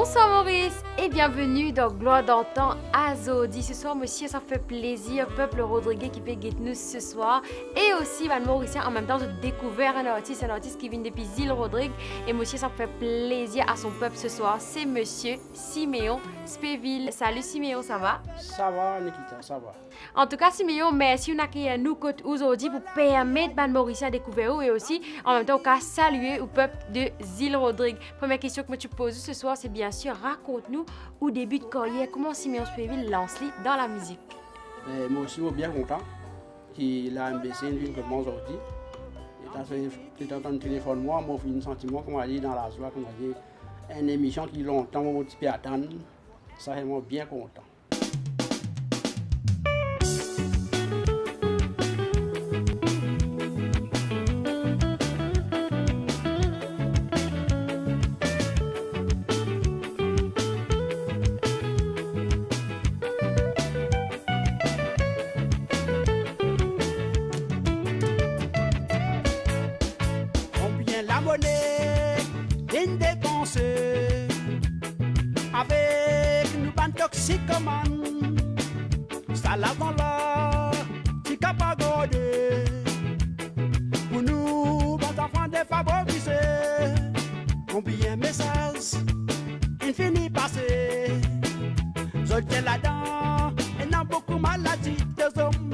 Bonsoir Maurice et bienvenue dans Gloire d'antan à Zodi. Ce soir, monsieur, ça fait plaisir, peuple Rodriguez qui fait guetter nous ce soir. Et aussi, Van Mauricien, en même temps, j'ai découvert un artiste qui vient depuis Zil Rodrigue. Et monsieur, ça fait plaisir à son peuple ce soir. C'est monsieur Siméon Spéville. Salut Siméon, ça va? Ça va, Nikita, ça va. En tout cas, Siméon, merci à nous aujourd'hui pour permettre Van Mauricien à découvrir et aussi, en même temps, à saluer au peuple de Zil Rodrigue. Première question que tu poses ce soir, c'est bien sûr, raconte-nous au début de carrière, comment Siméon Spéville lance dans la musique. Moi aussi, je suis bien content qu'il a MBC une comme aujourd'hui. Et dans ton téléphone, moi, j'ai un sentiment, comme on dit dans la joie, comme on dit, une émission qui longtemps, mon petit peu attendre. Ça, je suis bien content. Avec nous ban toxicoman, ça la dans la, qui capable garder. Pour nous, bon enfants défavorisés, combien messages, infini passé. J'étais là-dedans, et n'a beaucoup maladie des hommes.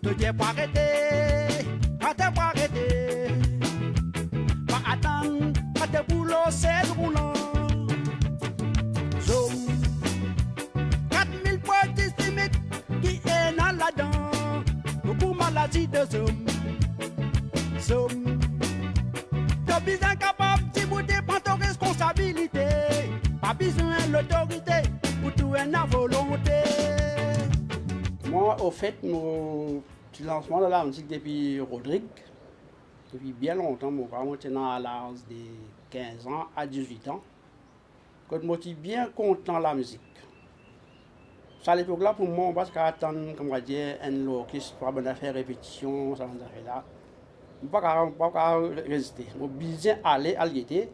De Dieu pas arrêter, pas te arrêter. Pas attendre, pas te boulot, c'est roulant. 4000 points dysthymiques qui est dans la dent. Beaucoup maladie de zoom. T'as besoin capable de vous prendre ta responsabilité. Pas besoin de l'autorité pour tout la volonté. Moi, au fait, mon petit lancement de la musique depuis Rodrigue, depuis bien longtemps, mon grand maintenant à l'âge de 15 ans à 18 ans. Quand je suis bien content de la musique. Ça, à l'époque-là, pour moi, parce qu'attendre, comme on va dire, un orchestre pour faire répétition, ça, on a fait là. Je ne peux pas résister. Je suis bien aller à l'été.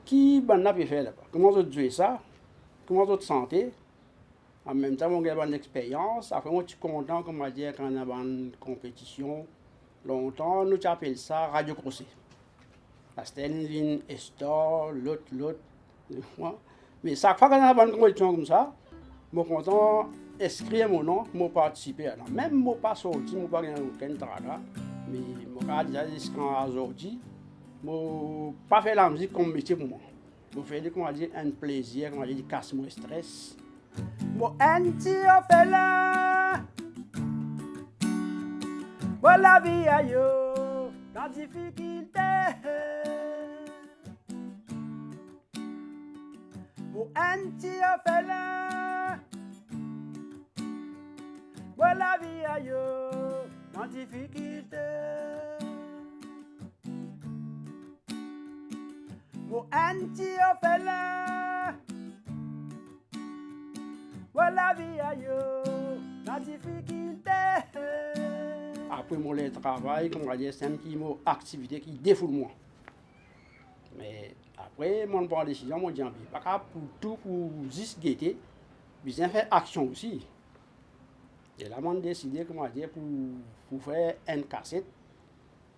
Qui peut faire là-bas? Comment je jouer ça? Comment je te sentais? En même temps, j'ai une bonne expérience. Après, moi, je suis content, comme on va dire, quand on a une compétition. Longtemps, nous appelons ça Radio Crossé. C'était une ligne Estor, l'autre. Mais chaque fois qu'on a une compétition comme ça, je suis content d'inscrire mon nom pour participer. Même si je ne suis pas sorti, je n'ai pas aucun travail. Mais je suis déjà jusqu'à aujourd'hui, je n'ai pas fait la musique comme métier pour moi. Je fais un plaisir, du casse mon stress. Mon anti fait là, voilà vie ailleurs, dans difficulté. Mon anti fait là, voilà vie ailleurs, dans difficulté. Mon anti fait là, voilà vie ailleurs, dans difficulté. Après mon travail, comme on va dire, c'est une activité qui défoule moi. Mais après, mon prend décision, mon dit, pas pour tout, pour juste guetter, bien faire action aussi. Et là, j'ai décidé, comment dire, pour faire une cassette.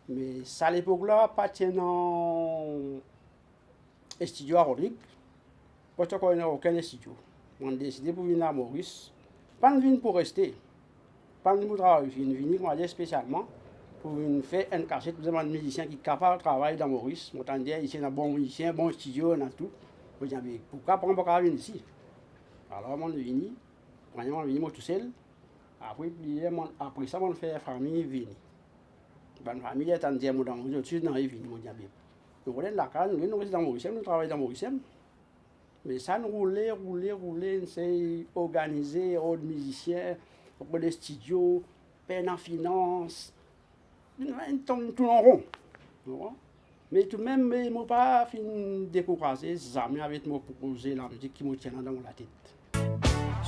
Mais ça, à l'époque-là, pas dans un studio à Rodrigue. Parce qu'il n'y a aucun studio. J'ai décidé pour venir à Maurice. Pas venir pour rester. Pas venir pour travailler. Je venir, comment dire, spécialement pour faire une cassette. Pour un musicien qui est capable de travailler dans Maurice. Je me dis, ici, il y a un bon musicien, un bon studio, on a tout. Je me dis, pourquoi pas venir ici? Alors, je suis venu. Je suis venu tout seul. Après ça, on fait famille venir. La famille est en train de me dire, je suis dans les vignes. Nous sommes la casa, nous sommes dans Maurice, nous travaillons dans Maurice. Mais ça nous roulait, on s'est organisé, on musiciens, on des studios, peine en finance, tout en rond. Mais tout de même, je n'ai pas fini de décourager, jamais avec me proposer la musique qui me tient dans la tête.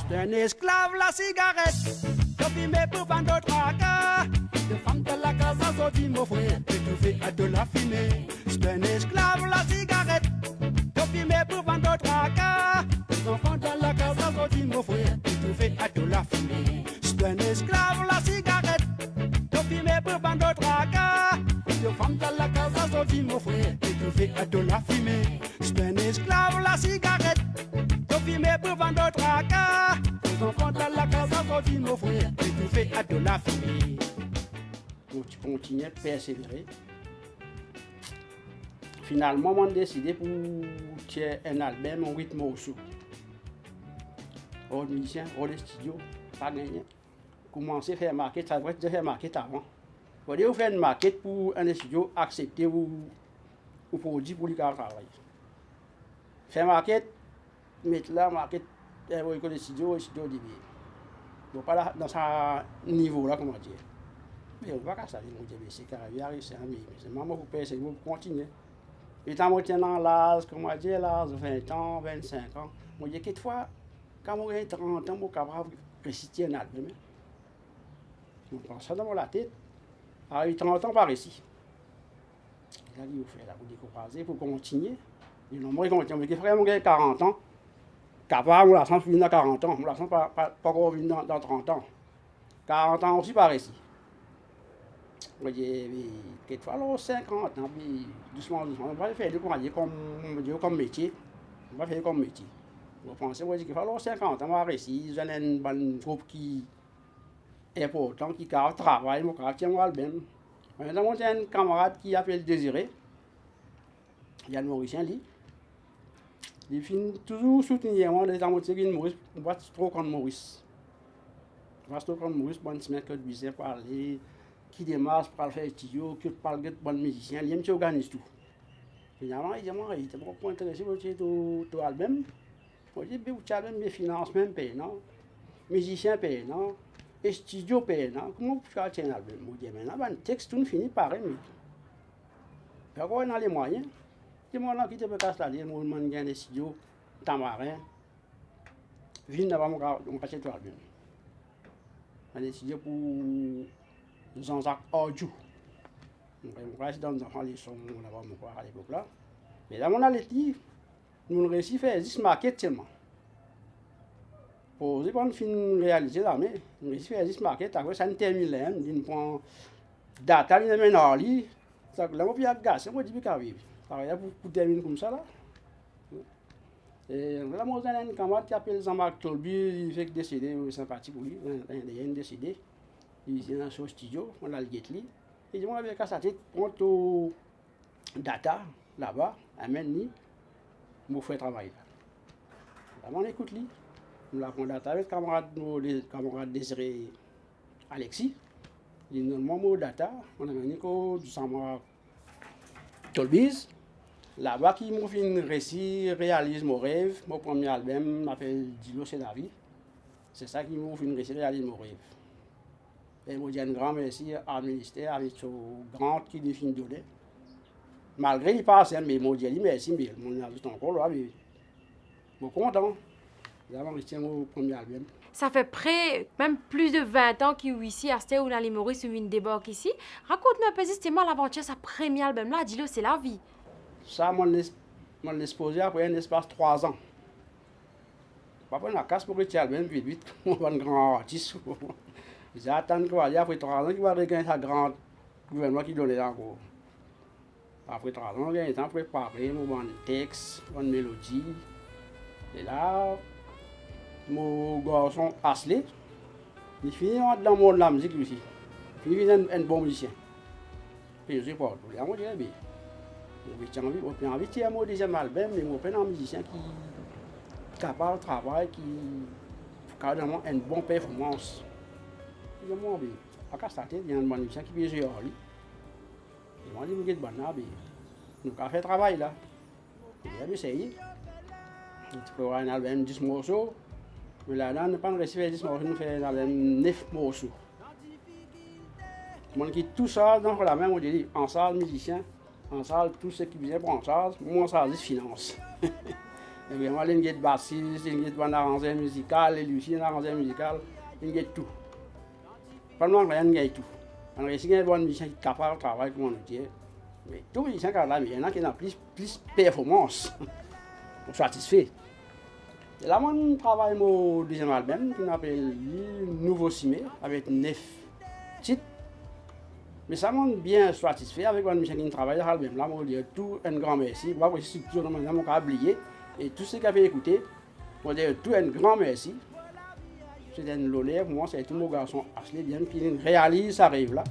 C'est un esclave la cigarette, copimé pour vendre d'autres tracas. De femme de la casa, so dit mon frère, étouffé à de la fumée. C'est un esclave la cigarette, copimé pour pour vendre tracas. Les enfants dans la case, ça dit mon frère, et tu fais à de la fumée. C'est un esclave, la cigarette. Tu fumes pour vendre tracas. Les femmes dans la case, ça dit mon frère, et tu fais à de la fumée. C'est un esclave, la cigarette. Tu fumes pour vendre tracas. Les enfants dans la case, ça dit mon frère, et tu fais à de la fumée. Donc, tu continues à persévérer. Finalement, on a décidé pour faire un album en rythme morceau. Au musicien, au studio, pas gagné. Commencer à faire maquette, ça devrait faire maquette avant. Vous devez faire une maquette pour un studio accepter ou produit pour le travail. Faire maquette, mettre la maquette dans le studio début. Donc, pas là, dans ce niveau-là, comment dire. Mais on ne va pas ça, c'est carrière, c'est un mais c'est maman pour payer, c'est pour continuer. Et quand on tient dans l'âge, comme on dit, l'âge 20 ans, 25 ans, on dit quelquefois, quand on a 30 ans, on est capable de réciter un album. On pense ça dans la tête. Alors, 30 ans par ici. Là, il faut faire la découper pour continuer. Et non, moi, on dit, frère, on a 40 ans. Capable, on la sent venir dans 40 ans. On la sent pas encore venir dans 30 ans. 40 ans aussi par ici. On dit, quelquefois, alors 50 ans, puis doucement, on va faire comme métier. On va faire comme métier. On pense, on dit qu'il faut alors 50 ans, on va réussir. J'ai un groupe qui est important, qui travaille, mon quartier, moi, le même. Maintenant, j'ai un camarade qui appelle Désiré. Il y a le Mauricien, lui. Il finit toujours soutenir moi, les amours de Maurice. On va trop contre Maurice. On va trop contre Maurice, bonne semaine que je vais parler. Qui démarre pour faire le studio, qui parle de bon musicien, il organise tout. Finalement, il dit, moi, il était beaucoup intéressé pour ton album. Je dis, mais tu as mes finances même payant, musicien payant, et studio payant. Comment tu as un album? Je dis, maintenant, le texte, tout finit par aimer. Quand on a les moyens, dis-moi, là, qui te peut casser la ligne, moi, je gagne des studios, tamarin, viens avant mon cachet ton album. On a des studios pour Jean-Jacques Audiou. Donc, on va dans les sons, on va voir à l'époque là. Mais là, on a les livres, nous avons réussi à faire 10 maquettes seulement. Pour une film réalisé là, mais on a réussi à faire 10 maquettes, après ça, on termine là, on prend data, on met en ligne, ça, là, on peut y aller, on dit qu'il vivre. Ça va pour terminer comme ça là. Et là, moi, j'ai un camarade qui s'appelle Jean-Marc Tolby, il fait décéder, sympathique pour lui, il a décédé. Il est dans son studio, on a le guet-li. Il dit, moi, avec sa tête, prends ton data là-bas, amène-le, pour faire travail. Là, on écoute lui. On a pris data avec le camarade Désiré Alexis. Il nous donne mon data, on a mis du Jean-Marc Tolbiz. Là-bas, qui m'a fait un récit, réalise mon rêve. Mon premier album m'appelle Dilo, c'est la vie. C'est ça qui m'a fait un récit, réalise mon rêve. Et je dis un grand merci à ministère, avec ce grand qui définit de l'aide. Malgré il passe, mais je dis merci, mais on a juste encore là, mais je suis content d'avoir réussi mon premier album. Ça fait même plus de 20 ans qu'il est ici, à Sté où les Maurice une débarque ici. Raconte-nous un peu justement l'aventure, sa premier album là, dis-le, c'est la vie. Ça, je l'ai exposé après un espace 3 ans. Après, on a casse pour le album, puis vite, on va un grand artiste. J'attends qu'il va aller après 3 ans, qu'il va regagner sa grande gouvernement qui donnait encore. Après 3 ans, on a un temps pour préparer, on a un texte, une mélodie. Et là, mon garçon Asley, il finit dans le monde de la musique aussi. Il finit un bon musicien. Puis je ne sais pas, je vais dire bien. J'ai envie de faire mon deuxième album, mais je suis un musicien qui est capable de travailler, qui a vraiment une bonne performance. Je m'en vais. À Castaté, il y a un bon musicien qui peut jouer en lui. Je m'en dis, nous avons fait le travail là. J'ai essayé. Tu peux avoir un album 10 morceaux. Mais là, on n'a pas réussi à faire 10 morceaux, nous faisons un album 9 morceaux. On quitte tout ça dans la même, on dit, en salle, musicien, en salle, tout ce qui vient pour en charge, moi, en salle, finance. Et bien, moi, il y a des bassistes, il y a des arrangeurs musicaux, et lui, un arrangeur musical, il y a tout. Pas le rien, il y a tout. On réussit à avoir un musicien qui est capable de travailler, comme on dit. Mais tout musicien qui a là, mais il y en a qui ont plus performance. satisfait. Et là, mon travail, mon deuxième album, qui s'appelle Nouveau Cimé, avec 9 titres. Mais ça m'a bien satisfait avec un monsieur qui travaille dans l'album. Là, je dis tout un grand merci. Moi, je suis toujours dans mon oublié. Et tout ce qui a fait écouter, je dis tout un grand merci. C'est un l'honneur pour moi, c'est tout mon garçon Ashley, bien qu'il réalise ça rêve là.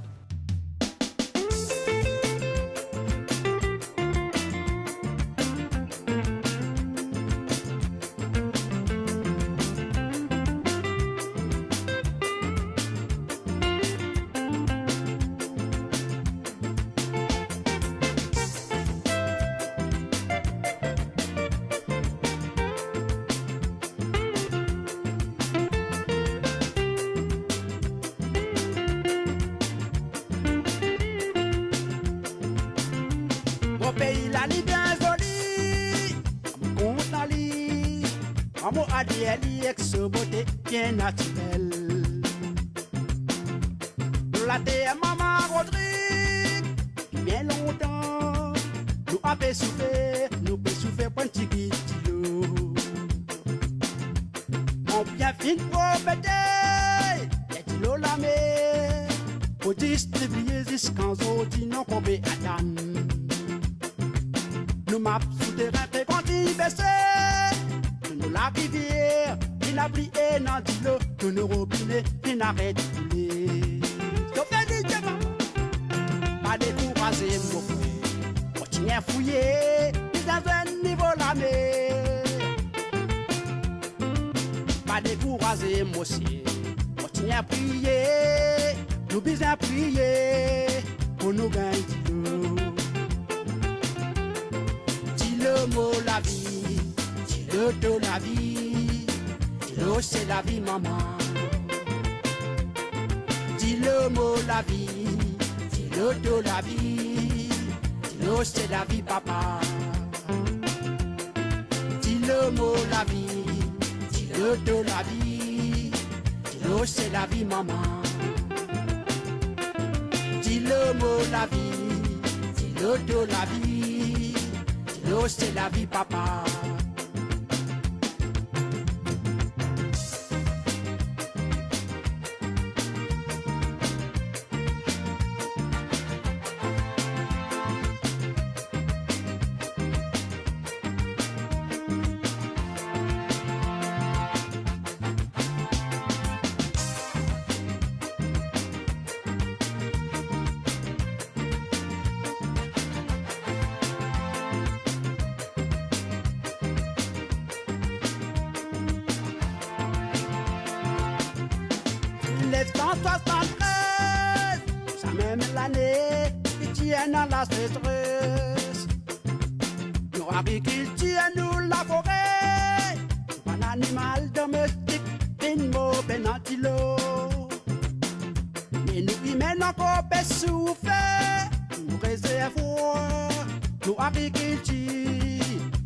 Mon pays, la li bien joli, mon compte la li, mon adieli ex beauté bien naturelle. Nous la terre maman Rodrigue, bien longtemps, nous avons souffert, pour un petit kilo. On bien fin pour péter, les kilos la mer, pour distribuer jusqu'en zodi non qu'on peut attendre. Nous maps souterrain fait continue baisser. Nous la rivière, il a brillé dans l'eau. Nous nos robinets, il arrête de couler. Je fais du diamant, pas décourager mon frère. Continue à fouiller, il dans un niveau la mer. Pas décourager mon ciel. Continue à prier, nous besoin prier pour nous gagner de l'eau. Le mot la vie, le de la vie, l'eau c'est la vie maman. Dis le mot la vie, le de la vie, l'eau c'est la vie papa. Dis le mot la vie, le de la vie, l'eau c'est la vie maman. Dis le mot la vie, le de la vie. L'eau c'est la vie papa. Ça même l'année qui tient dans la sécheresse. Nos agriculteurs, nous la forêt, un animal domestique, une mauvaise antilope. Mais nous humains encore pas souffert, nous réservoirs, nos agriculteurs,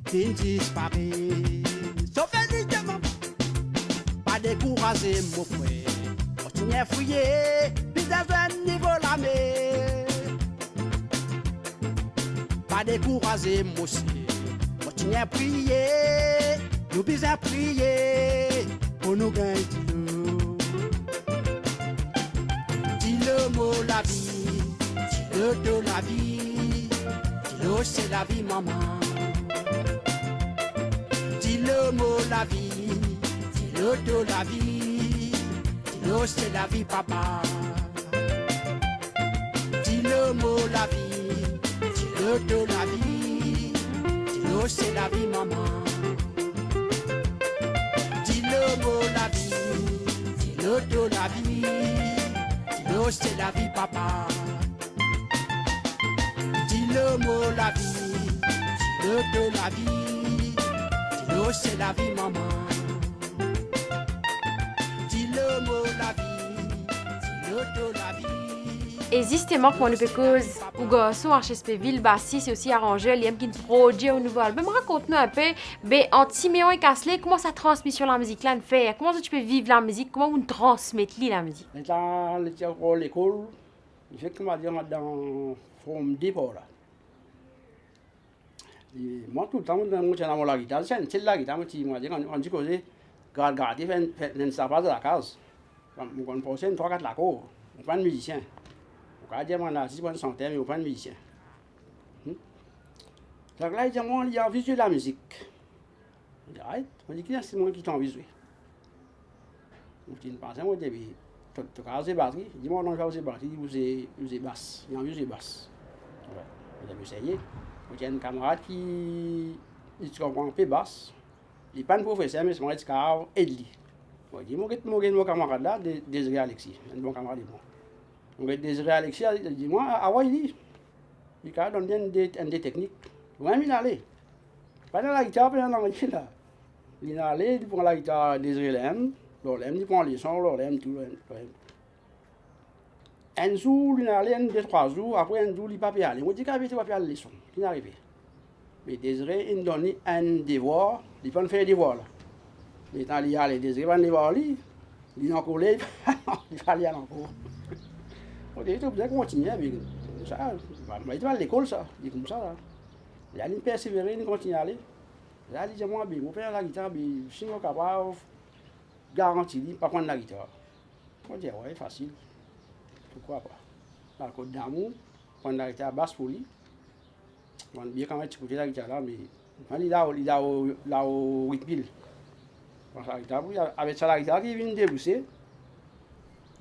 qui disparaissent. Sauf évidemment, pas décourager mon frère. Continuez à fouiller, puis dans un niveau la mer. Pas décourager, monsieur. Continuez à prier, nous besoin prier pour nous gagner de l'eau. Dis le mot la vie, dis le de la vie, dis l'eau c'est la vie maman. Dis le mot la vie, dis le de la vie. L'eau c'est la vie papa. Dis le mot la vie, dis le de la vie. Dis l'eau c'est la vie maman. Dis le mot la vie, dis le de la vie. Dis l'eau c'est la vie papa. Dis le mot la vie, dis le de la vie. Dis l'eau c'est la vie maman. Existement qu'on ne peut cause ou garçon HSP Ville Bassi c'est aussi arrangé l'IM qui produit au nouveau album. Raconte-nous un peu en Timéon et Casley comment sa transmission de la musique là fait, comment tu peux vivre la musique, comment vous transmettez la musique. Dans l'école, il fait qu'on va dire dans forme dépôt là. Moi, tout le temps, je suis dans la guitare. C'est la guitare, on dit que garder, faire une sapage de la case. On pense une 3-4 la cour. On prend un musicien. On va dire, on a 6 bonnes centaines, mais on prend un musicien. Donc là, il dit, moi, il a envie de jouer de la musique. On dit, arrête. On dit, c'est moi qui t'ai envie de jouer. On dit, une pensée, on dit, tu as osé batterie. Il dit, moi, non, je vais oser batterie, vous êtes basse. Il a envie de jouer basse. Ouais. On a essayé. Il y a un camarade qui comprend un peu basse. Il n'est pas un professeur, mais c'est mon camarade Edli. Il dit, mon camarade là, Désiré Alexis, un bon camarade de moi. Donc Désiré Alexis, il dit, moi, ah ouais, il a donné des techniques. Où est-ce qu'il allait? Pas dans la guitare, pas dans la guitare. Il est allé, il prend la guitare Désiré l'aime, il prend les sons, l'aime, tout. Un jour, il est allé, 2-3 jours, après un jour, il n'est pas pu aller. On dit qu'il ne va pas aller les sons. Il est arrivé. Mais Désiré, il donne un devoir, il peut faire des devoirs là. Mais quand il y a les Désiré, il va aller, il est encore là, il va aller encore. On dit, tu peux continuer avec ça. Il va à l'école, ça. Il est comme ça. Là. Il a persévérer, il continue à aller. Là, il dit, moi, je vais faire la guitare, je suis capable de garantir, il ne pas prendre la guitare. On dit, ouais, facile. Pourquoi pas? Par contre, d'amour, prendre la guitare basse pour lui. On va bien quand même écouter la guitare là, mais il a au rythme. Avec ça, la guitare qui vient débousser,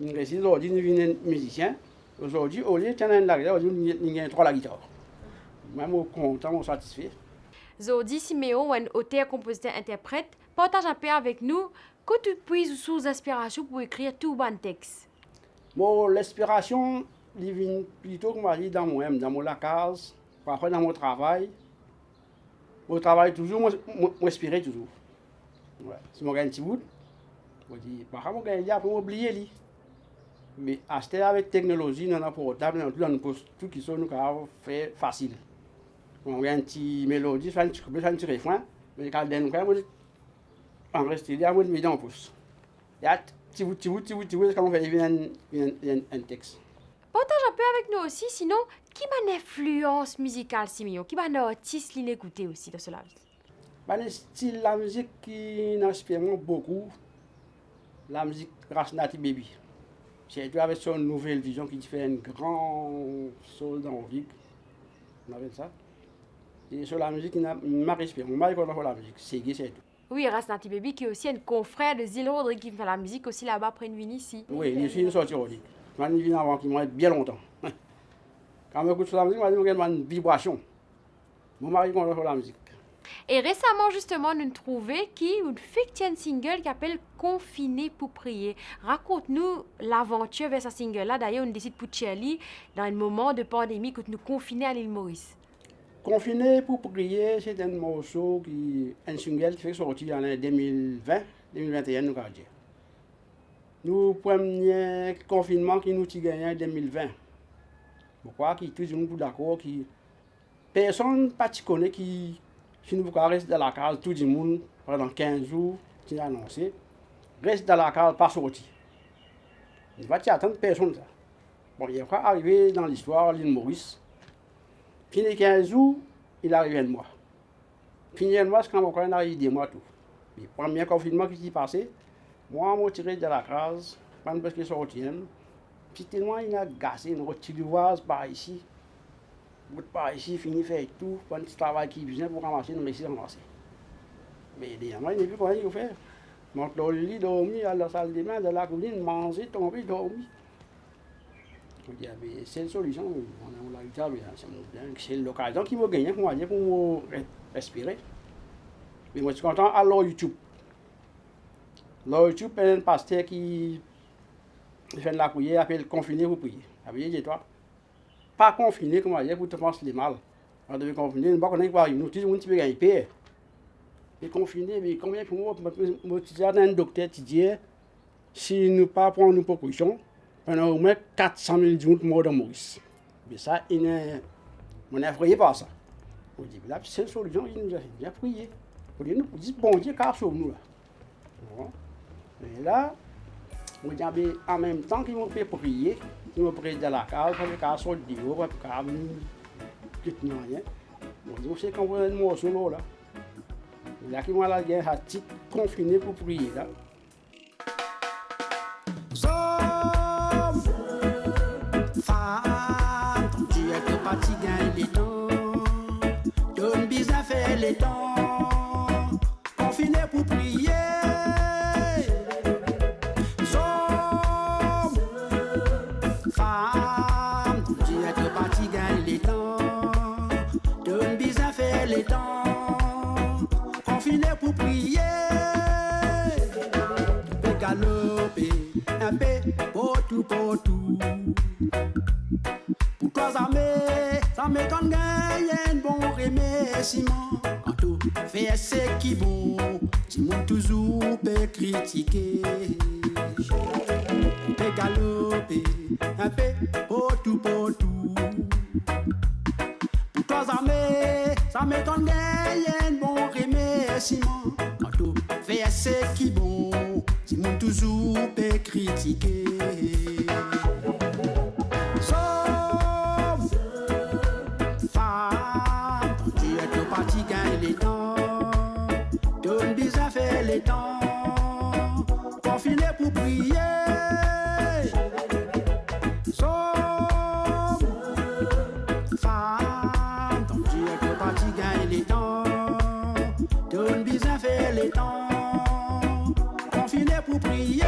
il réussit aujourd'hui, il vient musicien. Aujourd'hui, au lieu de tenir la guitare, il y a 3 la guitare. Même content, satisfait. Zodi Siméon, un auteur, compositeur, interprète, partage un peu avec nous que tu puisses sous inspiration pour écrire tout bon texte. Bon, l'inspiration, il vient plutôt, comme on dit, dans mon lacase, parfois dans mon travail. Au travail, toujours, m'inspirer toujours. Ouais. Si je gagne un petit bout, je dis, parfois, je gagne après, m'oublier. Mais acheter avec technologie, nous avons portable, nous avons tout qui sont nous fait facile. On gagne une petite mélodie, un petit couplet, un petit refrain, mais quand on reste là, on met dans le pouce. Il y a petit bout, quand on fait un texte. Partage un peu avec nous aussi, sinon, qui m'a une influence musicale, Siméon? Qui m'a un artiste l'écouter aussi de cela? Le style, la musique qui m'inspire beaucoup, la musique Rasnati Baby. C'est avec son nouvelle vision qui fait un grand saut dans la vie. On appelle ça. Et sur la musique qui m'a inspiré. On m'a dit qu'on a fait la musique. C'est tout. Oui, Rasnati Baby, qui est aussi un confrère de Zil Rodrigue qui fait la musique aussi là-bas après une ici. Oui, il est une sortie Rodrigue. Je suis venu avant qu'il m'ait bien longtemps. Quand je écoute la musique, je me dis qu'il y a une vibration. Mon mari qu'on a fait la musique. Et récemment, justement, nous trouvons une fiction single qui s'appelle Confiné pour prier. Raconte-nous l'aventure vers ce single-là. D'ailleurs, on décide pour Charlie dans un moment de pandémie que nous confinés à l'île Maurice. Confiné pour prier, c'est un morceau un single qui fait sortir en 2020-2021, nous avons dit. Nous, premier confinement qui nous a gagné en 2020. Pourquoi? Qui tout le monde d'accord, qui personne pas connaît qui si nous rester dans la case, tout le monde, pendant 15 jours, qui a annoncé, reste dans la case, pas sorti. Il va y attendre personne. Ça. Bon, il est arrivé dans l'histoire, l'île Maurice. Fini 15 jours, il est arrivé un mois. Fini un mois, c'est quand on arrive 2 mois tout. Le premier confinement qui s'est passé, moi, je suis tiré de la case, parce que je suis sorti. Puis tellement il a gâché, une petite vase par ici. Par ici, fini faire tout, pour un petit travail qui vient pour ramasser, nous laisser ramasser. Mais évidemment, il n'y a plus quoi faire. Monte dans le lit, dormir à la salle de bain, de la cuisine, manger, tomber, dormir. C'est une solution, on a eu ça, c'est l'occasion qui m'a gagné pour me respirer. Mais moi, je suis content à YouTube. YouTube, c'est un pasteur qui fait de la prière, appelle confiné pour prier. Avez-vous toi? Pas confiné, comme on dit, pour te penser les mal. On devait confiner, nous ne pouvons pas nous tout le monde peut gagner paix. Mais confiné, mais combien pour moi, je suis un docteur qui dit, si nous ne pas prendre nos précautions, on a au moins 400 000 jours de mort dans Maurice. Mais ça, on est effrayé par ça. On dit, là, c'est une solution, il nous a bien prié. On dit, bon Dieu, car sauve nous là. Bon. Et là, on dit, en même temps qu'ils m'ont fait prier, ils m'ont prié dans la case, pour le cas sortir, pour le cas venir, rien. Bon, donc c'est quand vous avez un morceau là. Là qui m'a la guerre à titre confiné pour prier là. Somme, femme, ton Dieu te fatigue les temps. Donne bizarre faire les temps. Confiné pour prier. Somme, femme, ton Dieu te fatigue les temps. Donne bizarre faire les temps. Confiné pour prier. Galoper un peu partout. Pour toi, ça me donne un bon remerciement. Quand tout fait ce qui est bon, tu m'as toujours peut critiquer. Peut galoper un peu partout. Pour toi, ça me donne un bon remerciement. Quand tout fait ce qui est bon, si mon toujours peut critiquer. Sauf femme, ton Dieu te fatigue les temps. Donne bizarre faire les temps. Confiné pour prier. Sauf femme, ton Dieu te fatigue les temps. Donne bizarre faire les temps. Confiné pour prier.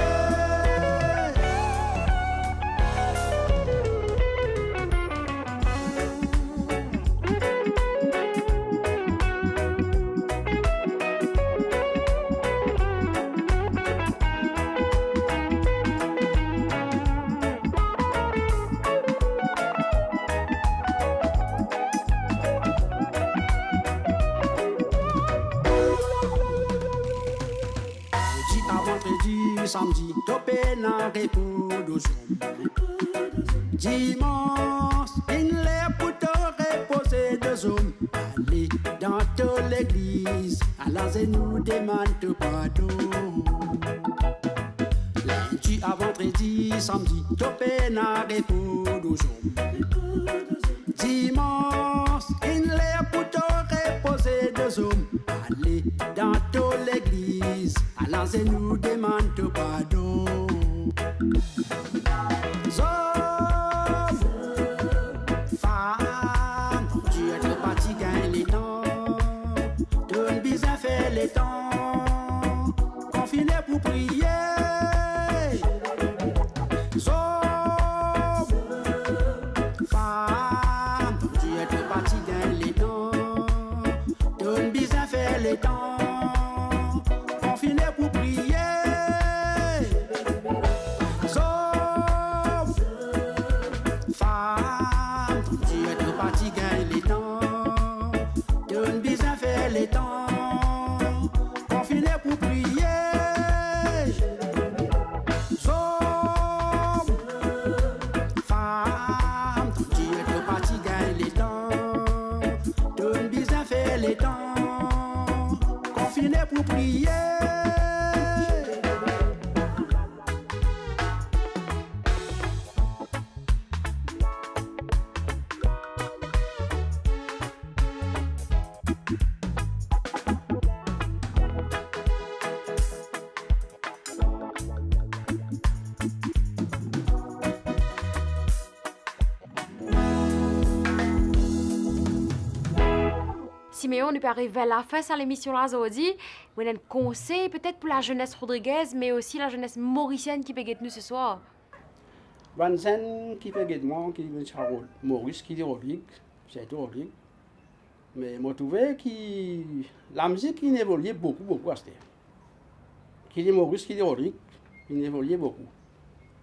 Samedi, topé na repos dimanche, il est pour te reposer de hommes. Allez dans toute l'église, à la nous demande pardon. Lundi à vendredi, samedi, topé na repos dimanche, il est pour te reposer de hommes. Allez dans toute l'église, à la nous demande pardon. Zob, femme, ton Dieu te fatigue les temps. Donne bizarre faire les temps. Confiné pour prier. Zob, femme, ton Dieu te fatigue les temps. Donne bizarre faire les temps. Confiné pour prier. Les temps, confiné pour prier. Somme, femme, ton Dieu te fatigue les temps. Donne bizarre faire les temps, confiné pour prier. Siméon, on peut arriver à la fin de l'émission là aujourd'hui. Vous avez un conseil peut-être pour la jeunesse Rodriguez, mais aussi la jeunesse mauricienne qui peut être nous ce soir. Vanzen qui peut être moi, qui veut dire Maurice, qui dit Rodrigue, c'est tout Rodrigue. Mais moi trouvé que la musique qui évolue beaucoup à ce temps. Qui dit Maurice, qui dit Rodrigue, il évolue beaucoup.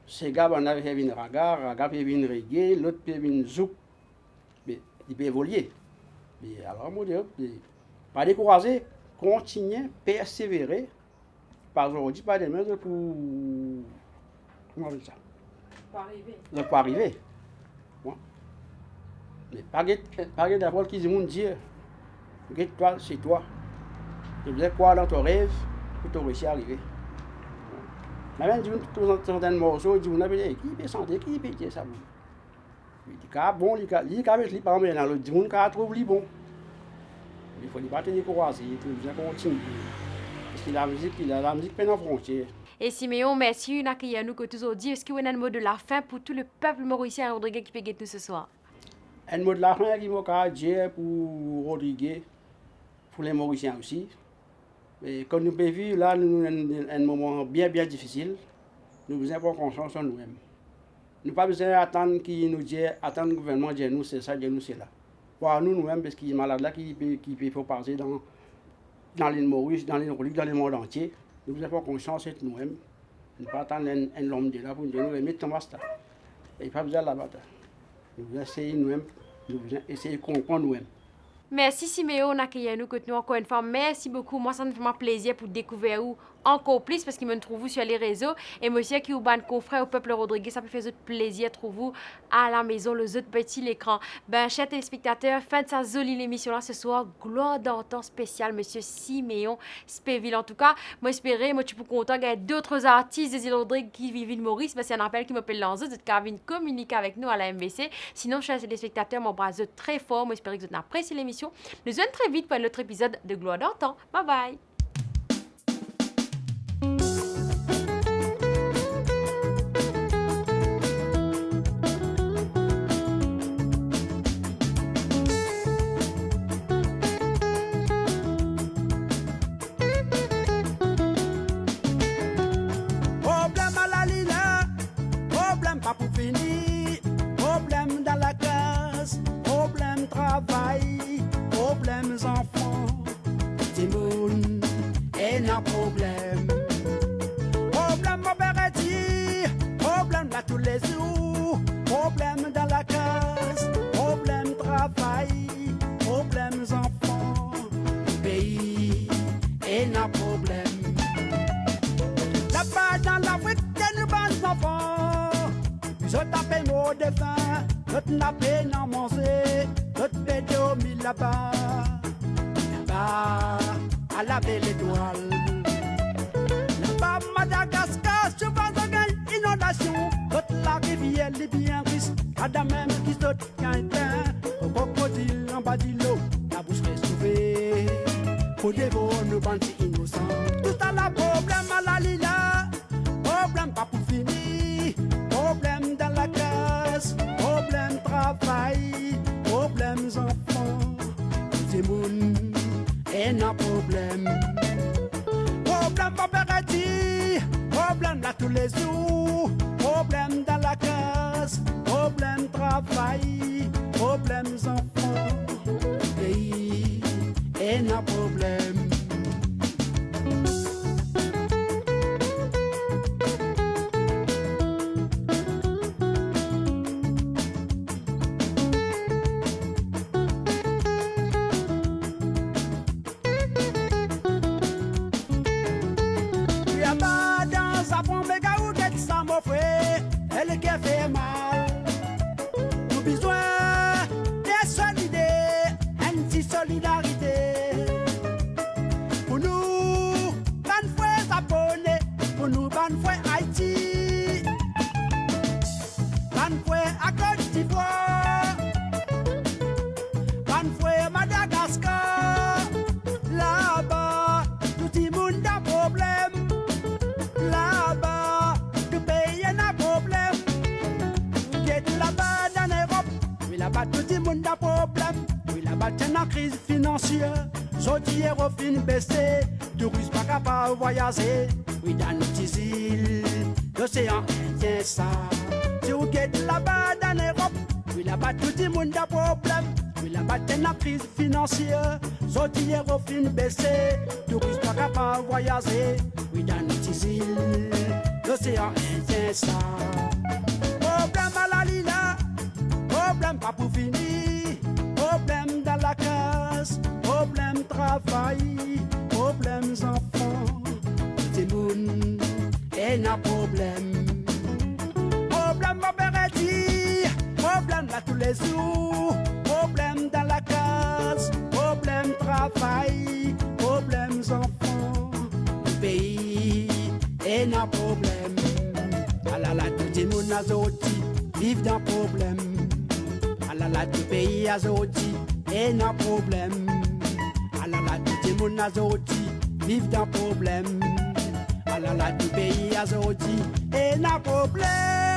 Ces gars, on a fait une raga peut une reggae, l'autre peut une zouk. Mais il peut évoluer. Et alors, moi, je dis, pas décourager, continuer, persévérer. Pas aujourd'hui, pas demain, pour. Comment on dit ça? Pour arriver. Bon. Mais pas d'abord qu'ils vont dire, toi, c'est toi. Tu veux quoi dans ton rêve pour te réussir à arriver. Mais même, tu as un morceau, tu as dit, qui peut chanter, qui peut dire ça? Il dit, bon, il dit, par exemple, dans le monde, il trouve les bon. Il faut pas tenir croisé, il faut bien continuer. Parce que la musique peine en frontière. Et Siméon, merci une accueil à nous que tous dit. Est-ce que vous avez un mot de la fin pour tout le peuple mauricien à Rodriguez qui peut guetter nous ce soir? Un mot de la fin qui m'a dire pour Rodriguez, pour les Mauriciens aussi. Et comme nous pouvons vivre là, nous avons un moment bien difficile. Nous avons pas conscience en nous-mêmes. Nous n'avons pas besoin d'attendre qu'il nous dise, attendre le gouvernement dire nous c'est ça, dire nous c'est là. Pour nous-mêmes, parce qu'il y a des malades là qui peuvent passer dans l'île Maurice, dans l'île Rodrigue, dans le monde entier. Nous n'avons pas conscience de nous-mêmes. Nous ne pouvons pas attendre un homme de là pour nous dire nous mettre en basta. Et pas besoin de la bataille. Nous devons essayer nous-mêmes, nous devons essayer de comprendre nous-mêmes. Merci Siméon, on accueille nous que nous encore une fois. Merci beaucoup. Moi, ça me fait plaisir pour découvrir où encore plus parce qu'il me trouve sur les réseaux. Et monsieur qui est ban confrère au peuple Rodriguez, ça me fait plaisir de trouver à la maison, le autres petit l'écran. Ben, chers téléspectateurs, fin de sa jolie émission là ce soir. Gloire d'antan spécial, monsieur Siméon Spéville. En tout cas, moi, j'espérais, moi, tu peux content qu'il y ait d'autres artistes des îles Rodriguez qui vivent en Maurice. Ben, c'est un appel qui m'appelle l'enjeu de communiquer avec nous à la MVC. Sinon, chers téléspectateurs, m'embrasse très fort. Moi, j'espère que vous avez apprécié l'émission. Nous allons très vite pour un autre épisode de Gloire d'antan. Bye bye. Problème à la ligne, problème pas pour finir, problème dans la classe, problème travail, problème enfants, petit monde, et un problème. Problème opératif, problème là tous les jours, problème dans la classe, problème travail, problème enfants, pays, et un problème. Là-bas dans l'Afrique, il y a une bande d'enfants. Je tape mot de faim, je tape non manger, je te au mille là-bas. Là-bas, à la belle étoile. Là-bas, Madagascar, je vois une inondation. Toute la rivière est bien riche, à la même qui saute qu'un pain. Au crocodile en bas de l'eau, la bouche reste ouverte. Pour dévorer nos bandes innocents. Tout à la problème à la lila, problème pas pour finir, problème dans la classe, problème travail, problème enfants, c'est mon et un problème. Problème opératif, problème là tous les jours, problème dans la classe, problème travail, problème enfants, pays et un problème. Elle qui fait mal. Nous besoin de solidarité, anti-solidarité. Pour nous, ban frère japonais, pour nous, ban frère Haïti, ban frère à Côte d'Ivoire, ban frère Madagascar. Là-bas, tout le monde a problème. Là-bas, tout pays a problème. Là-bas dans l'Europe, oui là-bas tout le monde a problème. Oui là-bas t'es en crise financière. Aujourd'hui refine baissé, touristes pas capable de voyager. Oui dans nos petites îles, l'océan Indien ça. Si vous êtes là-bas dans l'Europe, oui là-bas tout le monde a problème. Oui là-bas t'es en crise financière. Aujourd'hui refine baissé, touristes pas capable de voyager. Oui dans nos petites îles, l'océan Indien ça. Problème à la lila, problème pas pour finir, problème dans la classe, problème travail, problème enfants, c'est moun et un problème. Problème opératif, problème là tous les jours, problème dans la classe, problème travail, problème enfants, pays et un problème. Alala tout le monde a zoti, vive dans problème. Alala tout pays a zoti, et n'a problème. moun azoti, vivent dans problème. À la du pays azoti, et n'a problème.